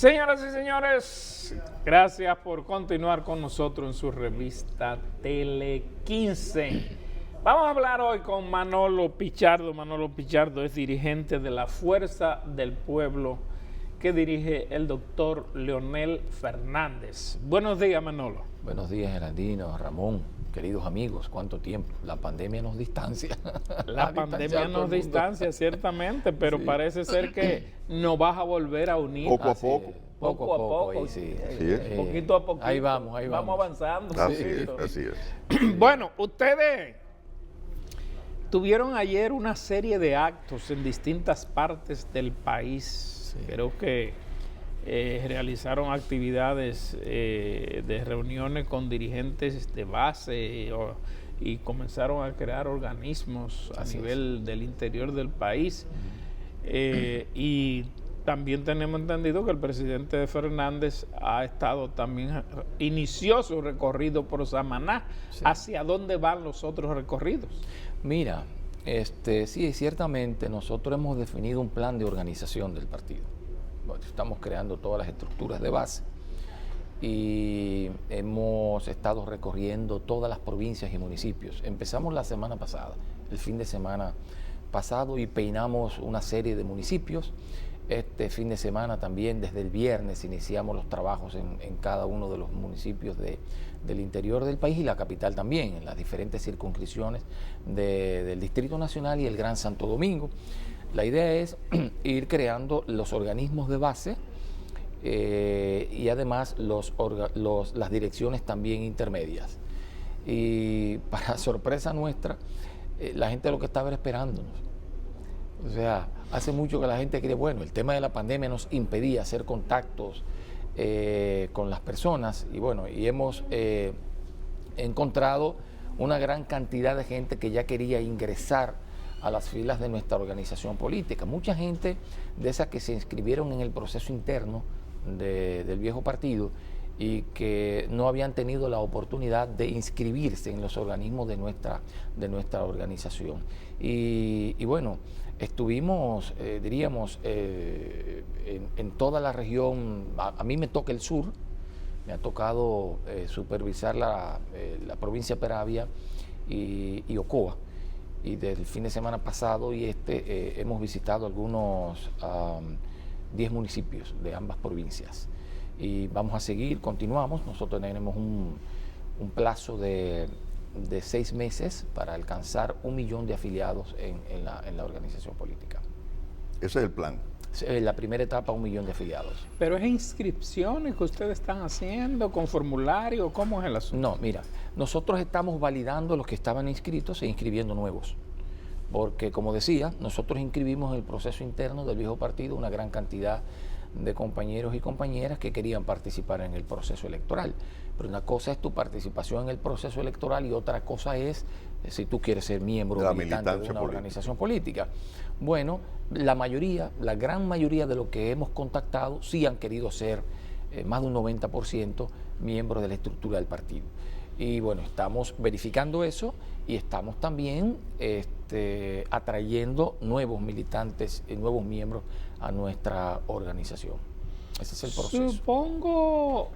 Señoras y señores, gracias por continuar con nosotros en su revista Tele 15. Vamos a hablar hoy con Manolo Pichardo. Manolo Pichardo es dirigente de la Fuerza del Pueblo que dirige el doctor Leonel Fernández. Buenos días, Manolo. Buenos días, Geraldino, Ramón, queridos amigos. ¿Cuánto tiempo? La pandemia nos distancia. La pandemia nos distancia, ciertamente, pero sí, parece ser que nos vas a volver a unir. Poco a poco. Poco a poco. Sí. Poquito a poquito. Ahí vamos. Vamos avanzando. Así es. Bueno, ustedes tuvieron ayer una serie de actos en distintas partes del país. Sí. Creo que realizaron actividades de reuniones con dirigentes de base y comenzaron a crear organismos a nivel del interior del país. Y también tenemos entendido que el presidente Fernández ha estado también, inició su recorrido por Samaná. Sí. ¿Hacia dónde van los otros recorridos? Mira, sí, ciertamente nosotros hemos definido un plan de organización del partido. Bueno, estamos creando todas las estructuras de base y hemos estado recorriendo todas las provincias y municipios. Empezamos la semana pasada, el fin de semana pasado, y peinamos una serie de municipios. Este fin de semana también, desde el viernes, iniciamos los trabajos en cada uno de los municipios del interior del país y la capital también, en las diferentes circunscripciones del Distrito Nacional y el Gran Santo Domingo. La idea es ir creando los organismos de base y además las direcciones también intermedias. Y para sorpresa nuestra, la gente lo que estaba era esperándonos. O sea, hace mucho que la gente cree, bueno, el tema de la pandemia nos impedía hacer contactos con las personas y bueno, y hemos encontrado una gran cantidad de gente que ya quería ingresar a las filas de nuestra organización política. Mucha gente de esas que se inscribieron en el proceso interno del viejo partido y que no habían tenido la oportunidad de inscribirse en los organismos de nuestra organización. Y bueno, estuvimos, diríamos, en toda la región. A mí me toca el sur, me ha tocado supervisar la provincia de Peravia y Ocoa. Y desde el fin de semana pasado y hemos visitado algunos 10 municipios de ambas provincias. Y vamos a seguir, continuamos. Nosotros tenemos un plazo de 6 meses para alcanzar 1 millón de afiliados en la organización política. Ese es el plan. La primera etapa, 1 millón de afiliados. ¿Pero es inscripciones que ustedes están haciendo con formulario? ¿Cómo es el asunto? No, mira, nosotros estamos validando los que estaban inscritos e inscribiendo nuevos. Porque, como decía, nosotros inscribimos en el proceso interno del viejo partido una gran cantidad de compañeros y compañeras que querían participar en el proceso electoral. Pero una cosa es tu participación en el proceso electoral y otra cosa es si tú quieres ser miembro o militante de una organización política. Bueno, la gran mayoría de los que hemos contactado sí han querido ser más de un 90% miembros de la estructura del partido. Y bueno, estamos verificando eso y estamos también atrayendo nuevos militantes y nuevos miembros a nuestra organización. Ese es el proceso. Supongo,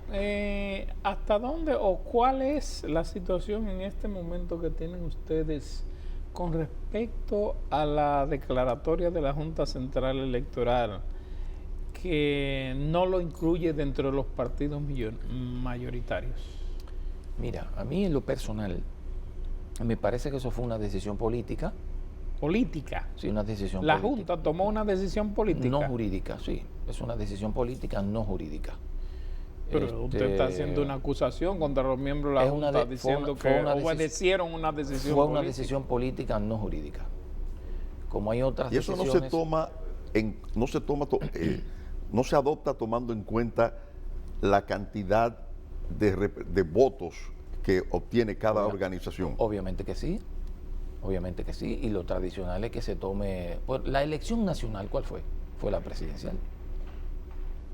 ¿hasta dónde o cuál es la situación en este momento que tienen ustedes con respecto a la declaratoria de la Junta Central Electoral que no lo incluye dentro de los partidos mayoritarios? Mira, a mí en lo personal me parece que eso fue una decisión política. ¿Política? Sí, una decisión política. ¿La Junta tomó una decisión política? No jurídica, sí. Es una decisión política no jurídica. Pero usted está haciendo una acusación contra los miembros de la Junta diciendo que obedecieron una decisión política. Fue una decisión política no jurídica. Como hay otras decisiones... Y eso no se adopta tomando en cuenta la cantidad de votos que obtiene cada organización. Obviamente que sí, y lo tradicional es que se tome... Pues, la elección nacional, ¿cuál fue? Fue la presidencial.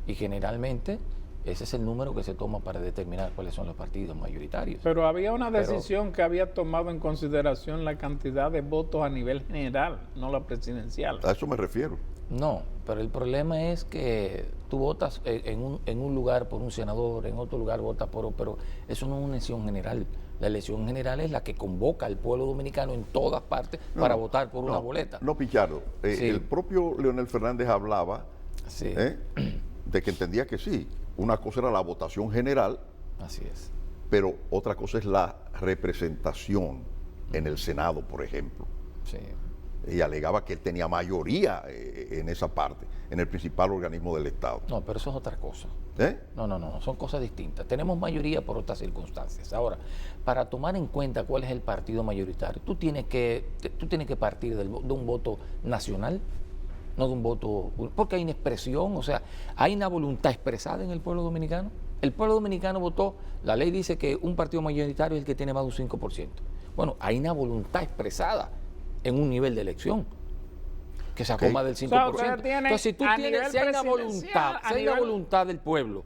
Y generalmente ese es el número que se toma para determinar cuáles son los partidos mayoritarios. Pero había una decisión que había tomado en consideración la cantidad de votos a nivel general, no la presidencial. A eso me refiero. No, pero el problema es que tú votas en un lugar por un senador, en otro lugar votas por otro, pero eso no es una elección general. La elección general es la que convoca al pueblo dominicano en todas partes para votar por una boleta. No, Pichardo. Sí. El propio Leonel Fernández hablaba Sí. De que entendía que sí, una cosa era la votación general, Así es. pero otra cosa es la representación en el Senado, por ejemplo. Sí. Y alegaba que él tenía mayoría en esa parte, en el principal organismo del Estado. No, pero eso es otra cosa. ¿Eh? No, son cosas distintas. Tenemos mayoría por otras circunstancias. Ahora, para tomar en cuenta cuál es el partido mayoritario, tú tienes que partir de un voto nacional, no de un voto, porque hay una expresión, o sea, hay una voluntad expresada en el pueblo dominicano. El pueblo dominicano votó, la ley dice que un partido mayoritario es el que tiene más de un 5%. Bueno, hay una voluntad expresada en un nivel de elección que sacó más del 5%. O sea, Entonces, si tú tienes, si hay una voluntad del pueblo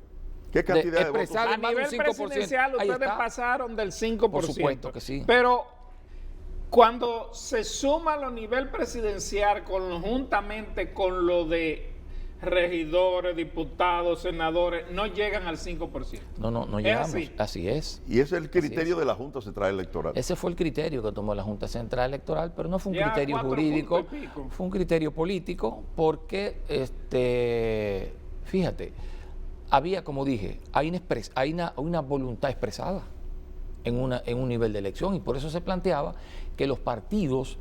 ¿Qué cantidad de votos? expresada A en más de un nivel 5%, presidencial ahí ustedes está. pasaron del 5%. Por supuesto que sí. Pero cuando se suma lo nivel presidencial conjuntamente con lo de regidores, diputados, senadores, no llegan al 5%. No ¿Es llegamos. así? Así es. Y ese es el criterio de la Junta Central Electoral. Ese fue el criterio que tomó la Junta Central Electoral, pero no fue un Ya, criterio 4 jurídico, puntos y pico. fue un criterio político, porque, fíjate, había, como dije, hay una voluntad expresada en un nivel de elección, y por eso se planteaba que los partidos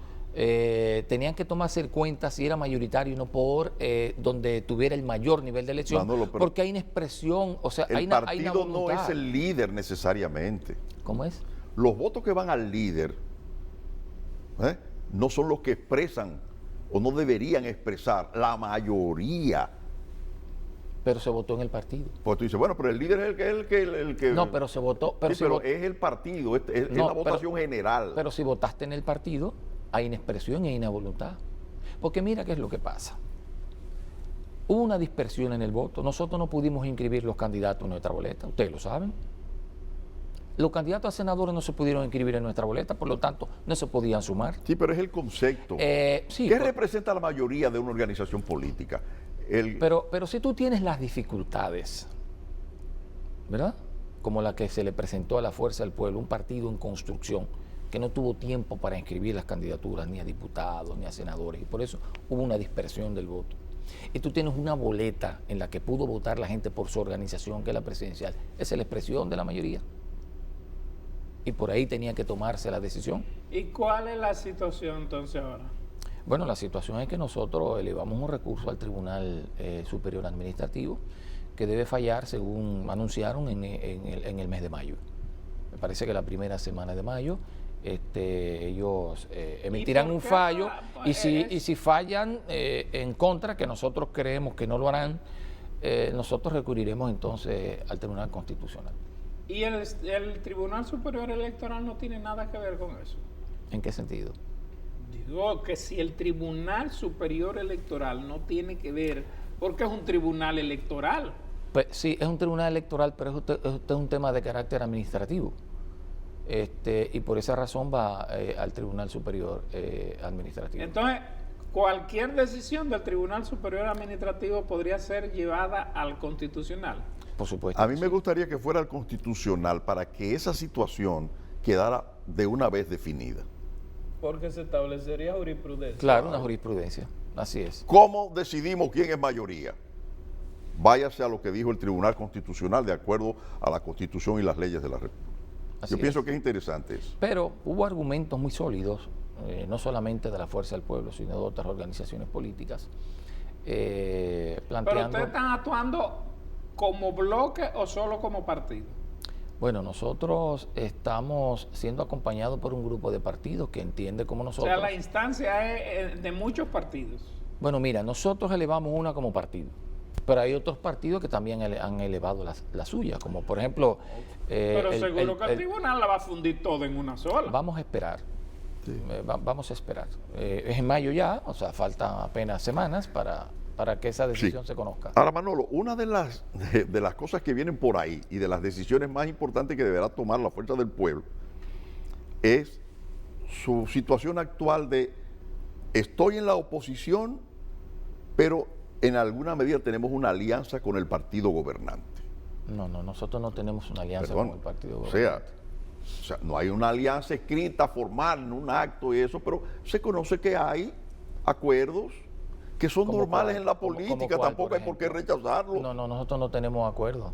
tenían que tomarse en cuenta si era mayoritario y no por donde tuviera el mayor nivel de elección, Manolo, pero porque hay una expresión, o sea, el hay una partido no voluntad. es el líder necesariamente. ¿Cómo es? Los votos que van al líder no son los que expresan o no deberían expresar la mayoría. Pero se votó en el partido. Pues tú dices, bueno, pero el líder es el que No, pero se votó. sí, si pero vot- es el partido, es No, la votación general. Pero si votaste en el partido, hay una expresión y hay una voluntad. Porque mira qué es lo que pasa. Hubo una dispersión en el voto. Nosotros no pudimos inscribir los candidatos en nuestra boleta, ustedes lo saben. Los candidatos a senadores no se pudieron inscribir en nuestra boleta, por lo tanto, no se podían sumar. Sí, pero es el concepto. Sí, ¿Qué representa la mayoría de una organización política? pero si tú tienes las dificultades, ¿verdad? Como la que se le presentó a la Fuerza del Pueblo, un partido en construcción, que no tuvo tiempo para inscribir las candidaturas ni a diputados ni a senadores, y por eso hubo una dispersión del voto. Y tú tienes una boleta en la que pudo votar la gente por su organización, que es la presidencial. Esa es la expresión de la mayoría. Y por ahí tenía que tomarse la decisión. ¿Y cuál es la situación entonces ahora? Bueno, la situación es que nosotros elevamos un recurso al Tribunal Superior Administrativo que debe fallar, según anunciaron, en el mes de mayo. Me parece que la primera semana de mayo ellos emitirán un fallo y si fallan en contra, que nosotros creemos que no lo harán, nosotros recurriremos entonces al Tribunal Constitucional. ¿Y el Tribunal Superior Electoral no tiene nada que ver con eso? ¿En qué sentido? Digo que si el Tribunal Superior Electoral no tiene que ver, porque es un tribunal electoral. Pues sí, es un tribunal electoral, pero es un tema de carácter administrativo. Y por esa razón va al Tribunal Superior Administrativo. Entonces, cualquier decisión del Tribunal Superior Administrativo podría ser llevada al Constitucional. Por supuesto. A mí que me sí. gustaría que fuera el constitucional para que esa situación quedara de una vez definida. Porque se establecería jurisprudencia. Claro, una jurisprudencia. Así es. ¿Cómo decidimos quién es mayoría? Váyase a lo que dijo el Tribunal Constitucional de acuerdo a la Constitución y las leyes de la República. Así Yo pienso es. que es interesante eso. Pero hubo argumentos muy sólidos, no solamente de la Fuerza del Pueblo, sino de otras organizaciones políticas, Pero planteando... ustedes están actuando como bloque o solo como partido. Bueno, nosotros estamos siendo acompañados por un grupo de partidos que entiende como O nosotros. sea, la instancia es de muchos partidos. Bueno, mira, nosotros elevamos una como partido, pero hay otros partidos que también han elevado la suya, como por ejemplo... Pero seguro que el tribunal la va a fundir todo en una sola. Vamos a esperar. Sí. Vamos a esperar. Es en mayo ya, o sea, faltan apenas semanas para que esa decisión se conozca. Ahora, Manolo, una de las cosas que vienen por ahí y de las decisiones más importantes que deberá tomar la Fuerza del Pueblo es su situación actual de estoy en la oposición pero en alguna medida tenemos una alianza con el partido gobernante. No, nosotros no tenemos una alianza Perdón, con el partido o gobernante. sea, no hay una alianza escrita, formal, en un acto y eso, pero se conoce que hay acuerdos que son ¿Cómo normales cuál? en la ¿Cómo política, cuál, tampoco por hay por qué ejemplo? rechazarlo. No, nosotros no tenemos acuerdos.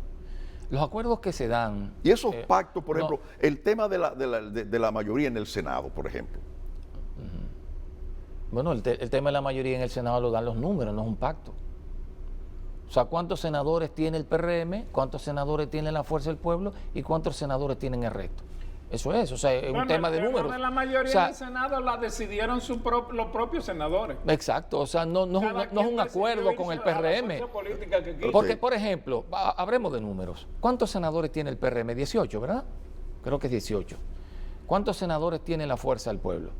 Los acuerdos que se dan... Y esos pactos, por no, ejemplo, el tema de la mayoría en el Senado, por ejemplo. Bueno, el tema de la mayoría en el Senado lo dan los números, no es un pacto. O sea, ¿cuántos senadores tiene el PRM? ¿Cuántos senadores tiene la Fuerza del Pueblo? ¿Y cuántos senadores tienen el resto? Eso es, o sea, es un tema de números. La mayoría O sea, del Senado la decidieron los propios senadores. exacto, o sea, no es un acuerdo con el PRM. Porque, por ejemplo, hablemos de números. ¿Cuántos senadores tiene el PRM? 18, ¿verdad? Creo que es 18. ¿Cuántos senadores tiene la Fuerza del Pueblo?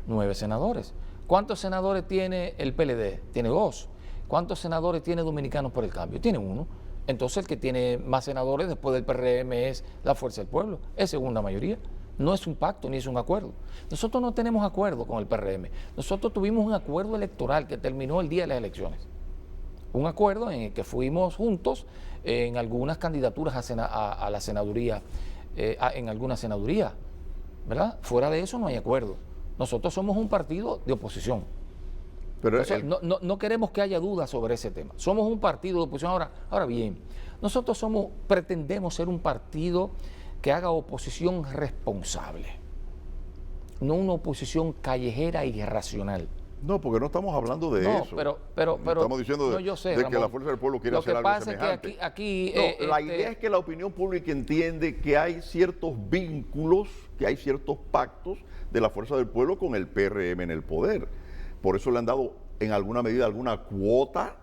9 senadores. ¿Cuántos senadores tiene el PLD? Tiene 2. ¿Cuántos senadores tiene Dominicanos por el Cambio? Tiene 1. Entonces el que tiene más senadores después del PRM es la Fuerza del Pueblo. Es segunda mayoría. No es un pacto ni es un acuerdo. Nosotros no tenemos acuerdo con el PRM. Nosotros tuvimos un acuerdo electoral que terminó el día de las elecciones. Un acuerdo en el que fuimos juntos en algunas candidaturas a la senaduría, en alguna senaduría, ¿verdad? Fuera de eso no hay acuerdo. Nosotros somos un partido de oposición. Pero O sea, no queremos que haya dudas sobre ese tema. Somos un partido de oposición. Ahora bien, nosotros pretendemos ser un partido que haga oposición responsable, no una oposición callejera e irracional. no, porque no estamos hablando de No, eso. pero estamos diciendo yo sé, de que Ramón. la Fuerza del Pueblo quiere Lo hacer que algo pasa semejante. es que aquí No, la idea es que la opinión pública entiende que hay ciertos vínculos, que hay ciertos pactos de la Fuerza del Pueblo con el PRM en el poder. Por eso le han dado en alguna medida alguna cuota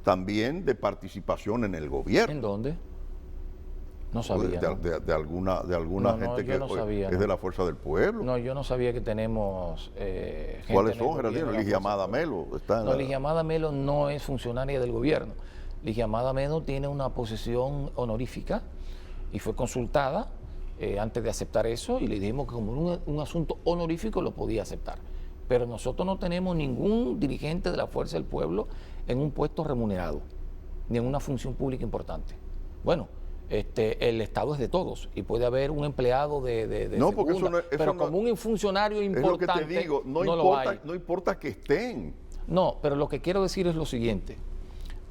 también de participación en el gobierno. ¿En dónde? No sabía. ¿no? De alguna No, gente yo no que sabía, es no. de la Fuerza del Pueblo. No, yo no sabía que tenemos gente ¿Cuáles en el son, gobierno Geraldino? de la Ligia Fuerza Amada del Pueblo. Melo está en No, la- Ligia Amada Melo no es funcionaria del gobierno. Ligia Amada Melo tiene una posición honorífica y fue consultada antes de aceptar eso y le dijimos que como un asunto honorífico lo podía aceptar. Pero nosotros no tenemos ningún dirigente de la Fuerza del Pueblo en un puesto remunerado, ni en una función pública importante. Bueno, el Estado es de todos y puede haber un empleado de No, porque segunda, eso pero no- como un funcionario Es lo que importante te digo, no lo hay. importa que estén. No, pero lo que quiero decir es lo siguiente.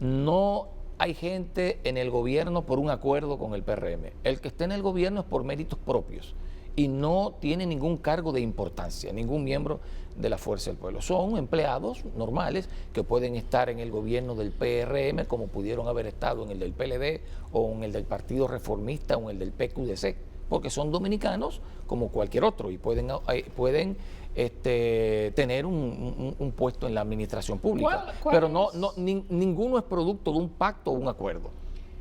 No hay gente en el gobierno por un acuerdo con el PRM. El que esté en el gobierno es por méritos propios y no tiene ningún cargo de importancia, ningún miembro de la Fuerza del Pueblo. Son empleados normales que pueden estar en el gobierno del PRM como pudieron haber estado en el del PLD o en el del Partido Reformista o en el del PQDC, porque son dominicanos como cualquier otro y pueden tener un puesto en la administración pública. ¿Cuál Pero es? ninguno es producto de un pacto o un acuerdo.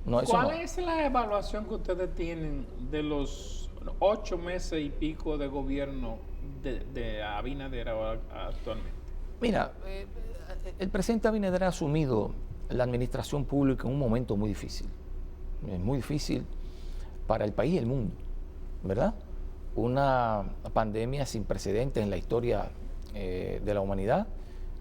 No, eso ¿Cuál no. es la evaluación que ustedes tienen de los 8 meses y pico de gobierno de Abinader actualmente? Mira, el presidente Abinader ha asumido la administración pública en un momento muy difícil. Es muy difícil para el país y el mundo, ¿verdad? Una pandemia sin precedentes en la historia de la humanidad,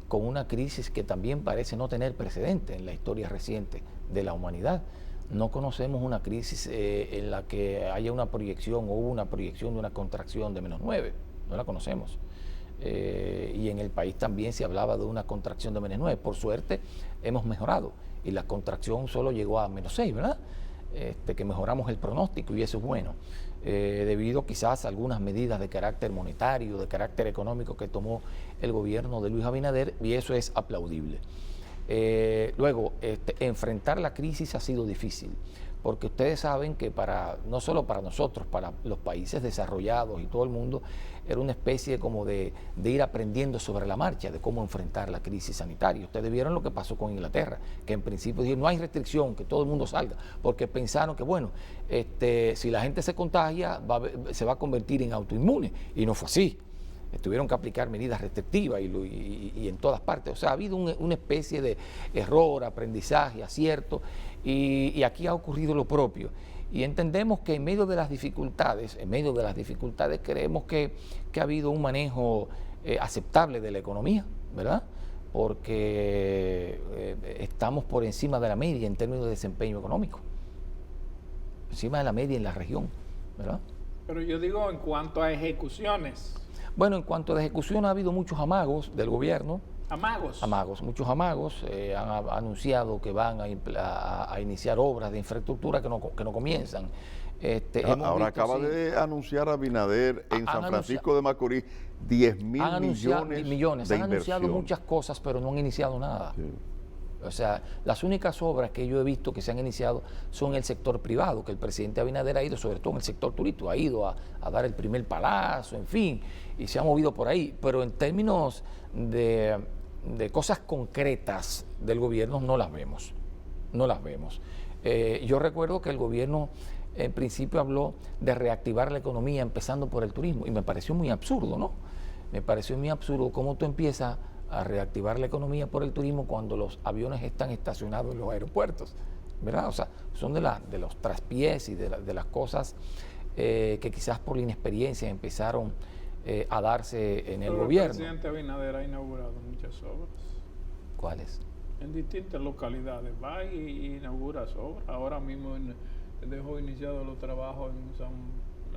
con una crisis que también parece no tener precedentes en la historia reciente de la humanidad. No conocemos una crisis en la que haya una proyección o hubo una proyección de una contracción de -9, no la conocemos. Y en el país también se hablaba de una contracción de -9. Por suerte hemos mejorado y la contracción solo llegó a -6, ¿verdad? Que mejoramos el pronóstico y eso es bueno. Debido quizás a algunas medidas de carácter monetario, de carácter económico que tomó el gobierno de Luis Abinader y eso es aplaudible. Luego, enfrentar la crisis ha sido difícil, porque ustedes saben que no solo para nosotros, para los países desarrollados y todo el mundo, era una especie como de ir aprendiendo sobre la marcha de cómo enfrentar la crisis sanitaria. Ustedes vieron lo que pasó con Inglaterra, que en principio dijeron no hay restricción, que todo el mundo salga, porque pensaron que bueno, si la gente se contagia, se va a convertir en autoinmune, y no fue así. Tuvieron que aplicar medidas restrictivas y en todas partes. O sea, ha habido una especie de error, aprendizaje, acierto, y aquí ha ocurrido lo propio. Y entendemos que en medio de las dificultades, creemos que ha habido un manejo aceptable de la economía, ¿verdad? porque estamos por encima de la media en términos de desempeño económico, encima de la media en la región, ¿verdad? Pero yo digo en cuanto a ejecuciones. Bueno, en cuanto a ejecución ha habido muchos amagos del gobierno. Amagos. Amagos, muchos amagos. Han anunciado que van a iniciar obras de infraestructura que no comienzan. Ahora acaba de anunciar Abinader en San Francisco de Macorís 10.000 millones de Han anunciado inversión. muchas cosas, pero no han iniciado nada. Sí. O sea, las únicas obras que yo he visto que se han iniciado son en el sector privado, que el presidente Abinader ha ido, sobre todo en el sector turístico, ha ido a dar el primer palazo, en fin, y se ha movido por ahí. Pero en términos de cosas concretas del gobierno no las vemos, no las vemos. Yo recuerdo que el gobierno en principio habló de reactivar la economía empezando por el turismo, y me pareció muy absurdo, ¿no? Me pareció muy absurdo cómo tú empiezas a reactivar la economía por el turismo cuando los aviones están estacionados en los aeropuertos, ¿verdad? O sea, son de los traspiés y de las cosas que quizás por la inexperiencia empezaron a darse en el gobierno. El presidente Abinader ha inaugurado muchas obras. ¿Cuáles? En distintas localidades. Va y inaugura obras. Ahora mismo dejó iniciados los trabajos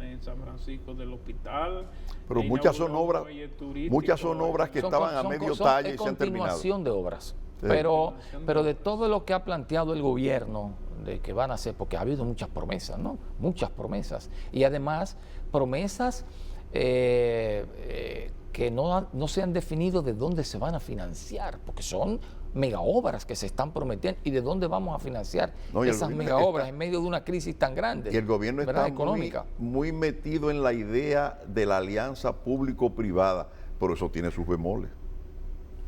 en San Francisco del hospital. Pero muchas son obras que estaban a medio talle y se han terminado. Continuación de obras. Sí. Pero de todo lo que ha planteado el gobierno de que van a hacer, porque ha habido muchas promesas, ¿no? Muchas promesas. Y además, promesas que no se han definido de dónde se van a financiar, porque son mega obras que se están prometiendo. ¿Y de dónde vamos a financiar esas mega obras en medio de una crisis tan grande? Y el gobierno está económica. Muy metido en la idea de la alianza público-privada, pero eso tiene sus bemoles.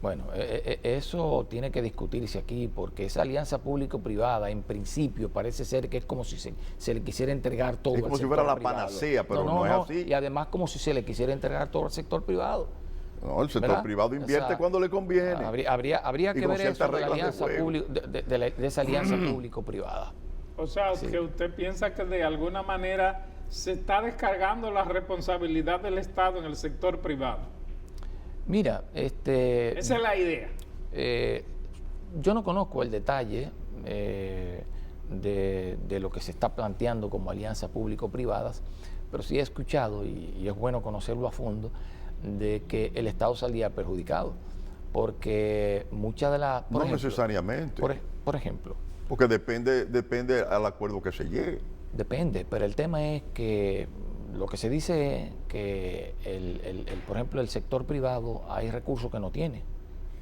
Bueno, eso tiene que discutirse aquí, porque esa alianza público-privada, en principio, parece ser que es como si se le quisiera entregar todo al sector privado. Es como si fuera la panacea, pero no es así. Y además como si se le quisiera entregar todo al sector privado. No, el sector privado invierte cuando le conviene. Habría que ver eso de la alianza de esa alianza público-privada. O sea, que usted piensa que de alguna manera se está descargando la responsabilidad del Estado en el sector privado. Mira, esa es la idea. Yo no conozco el detalle de lo que se está planteando como alianzas público-privadas, pero sí he escuchado, y es bueno conocerlo a fondo, de que el Estado salía perjudicado, porque muchas de las... No necesariamente. Por ejemplo. Porque depende al acuerdo que se llegue. Depende, pero el tema es que lo que se dice es que, por ejemplo, el sector privado hay recursos que no tiene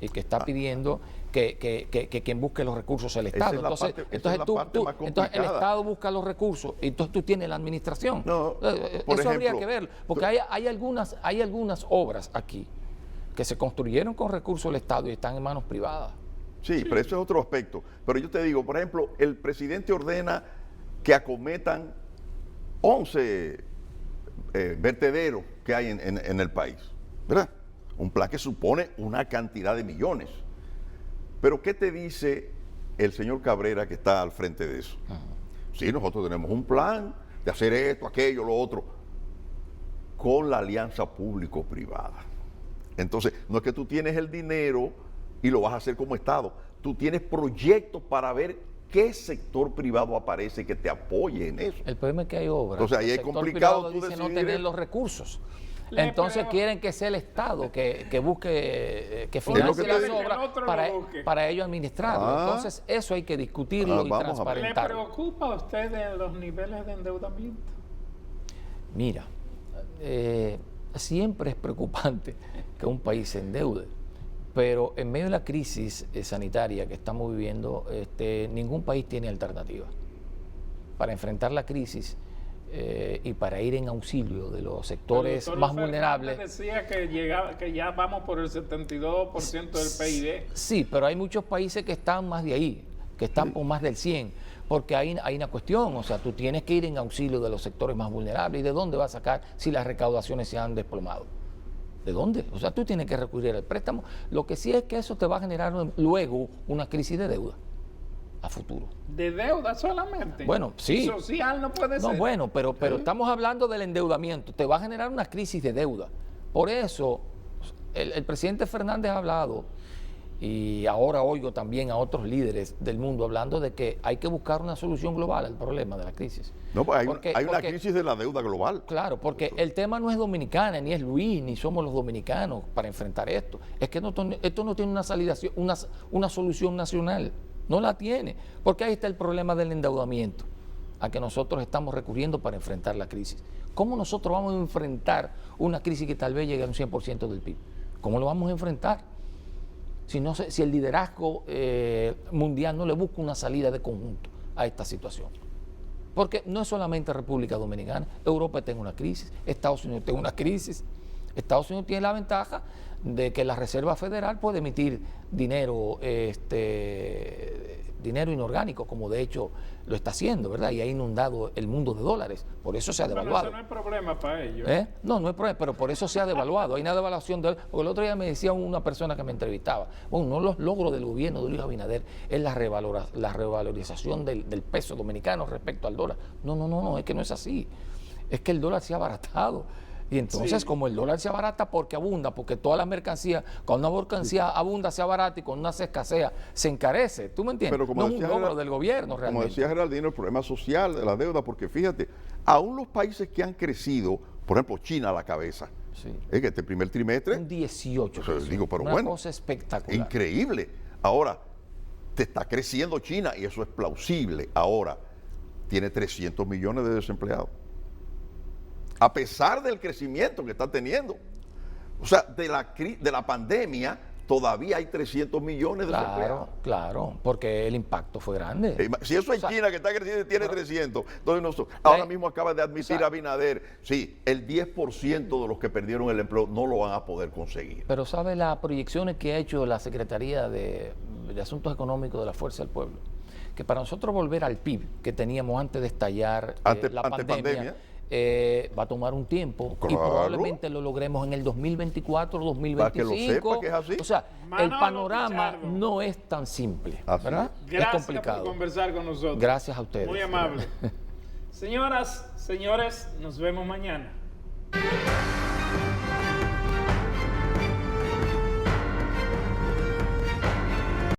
y que está pidiendo que quien busque los recursos es el Estado. Entonces el Estado busca los recursos y entonces tú tienes la administración. No, eso habría que verlo, porque hay algunas obras aquí que se construyeron con recursos del Estado y están en manos privadas. Sí, pero eso es otro aspecto. Pero yo te digo, por ejemplo, el presidente ordena que acometan 11 vertederos que hay en el país, ¿verdad? Un plan que supone una cantidad de millones. Pero ¿qué te dice el señor Cabrera que está al frente de eso? Sí, nosotros tenemos un plan de hacer esto, aquello, lo otro, con la alianza público-privada. Entonces, no es que tú tienes el dinero y lo vas a hacer como Estado. Tú tienes proyectos para ver qué sector privado aparece que te apoye en eso. El problema es que hay obras. Entonces ahí es complicado tú dice no tener los recursos. Entonces quieren que sea el Estado que busque, que financie las obras para ellos administrarlo. Entonces eso hay que discutirlo y transparentarlo. ¿Le preocupa a usted los niveles de endeudamiento? Mira, siempre es preocupante que un país se endeude. Pero en medio de la crisis sanitaria que estamos viviendo, ningún país tiene alternativa. Para enfrentar la crisis y para ir en auxilio de los sectores más vulnerables. Decía que ya vamos por el 72% del PIB. Sí, pero hay muchos países que están más de ahí, que están por más del 100%, porque hay una cuestión, o sea, tú tienes que ir en auxilio de los sectores más vulnerables. ¿Y de dónde vas a sacar si las recaudaciones se han desplomado? ¿De dónde? O sea, tú tienes que recurrir al préstamo. Lo que sí es que eso te va a generar luego una crisis de deuda a futuro. ¿De deuda solamente? Bueno, sí. Social no puede ser. No, bueno, pero estamos hablando del endeudamiento. Te va a generar una crisis de deuda. Por eso, el presidente Fernández ha hablado Y ahora oigo también a otros líderes del mundo hablando de que hay que buscar una solución global al problema de la crisis. No, pues hay una crisis de la deuda global. Claro, porque el tema no es Dominicana, ni es Luis, ni somos los dominicanos para enfrentar esto. Es que esto no tiene una salida, una solución nacional. No la tiene, porque ahí está el problema del endeudamiento a que nosotros estamos recurriendo para enfrentar la crisis. ¿Cómo nosotros vamos a enfrentar una crisis que tal vez llegue a un 100% del PIB? ¿Cómo lo vamos a enfrentar? Si el liderazgo mundial no le busca una salida de conjunto a esta situación. Porque no es solamente República Dominicana, Europa tiene una crisis, Estados Unidos tiene una crisis. Estados Unidos tiene la ventaja de que la Reserva Federal puede emitir dinero, dinero inorgánico, como de hecho lo está haciendo, ¿verdad? Y ha inundado el mundo de dólares, por eso se ha devaluado. Bueno, eso no es problema para ellos. No, no es problema, pero por eso se ha devaluado. Hay una devaluación, porque el otro día me decía una persona que me entrevistaba, bueno, no los logros del gobierno de Luis Abinader, es la revalorización del peso dominicano respecto al dólar. No, es que no es así. Es que el dólar se ha abaratado. Y entonces, sí, como el dólar se abarata porque abunda, porque todas las mercancías, cuando una mercancía abunda, se abarata y cuando una se escasea, se encarece. ¿Tú me entiendes? Pero como no es un logro del gobierno realmente. Como decía Geraldino, el problema social de la deuda, porque fíjate, aún los países que han crecido, por ejemplo, China a la cabeza, sí, es que este primer trimestre... Un 18%. O sea, digo, pero una bueno, cosa espectacular. Increíble. Ahora, te está creciendo China y eso es plausible. Ahora, tiene 300 millones de desempleados. A pesar del crecimiento que está teniendo. O sea, de la pandemia todavía hay 300 millones de desempleados. Claro, porque el impacto fue grande. Si eso es China que está creciendo y tiene 300, entonces ahora mismo acaba de admitir Abinader, sí, el 10% de los que perdieron el empleo no lo van a poder conseguir. Pero ¿sabe las proyecciones que ha hecho la Secretaría de Asuntos Económicos de la Fuerza del Pueblo? Que para nosotros volver al PIB que teníamos antes de estallar la pandemia va a tomar un tiempo, claro, y probablemente lo logremos en el 2024, 2025. Para que lo sepa que es así. O sea, el panorama no es tan simple, ¿verdad? Gracias es complicado. por conversar con nosotros. Gracias a ustedes. Muy amable. Señoras, señores, nos vemos mañana.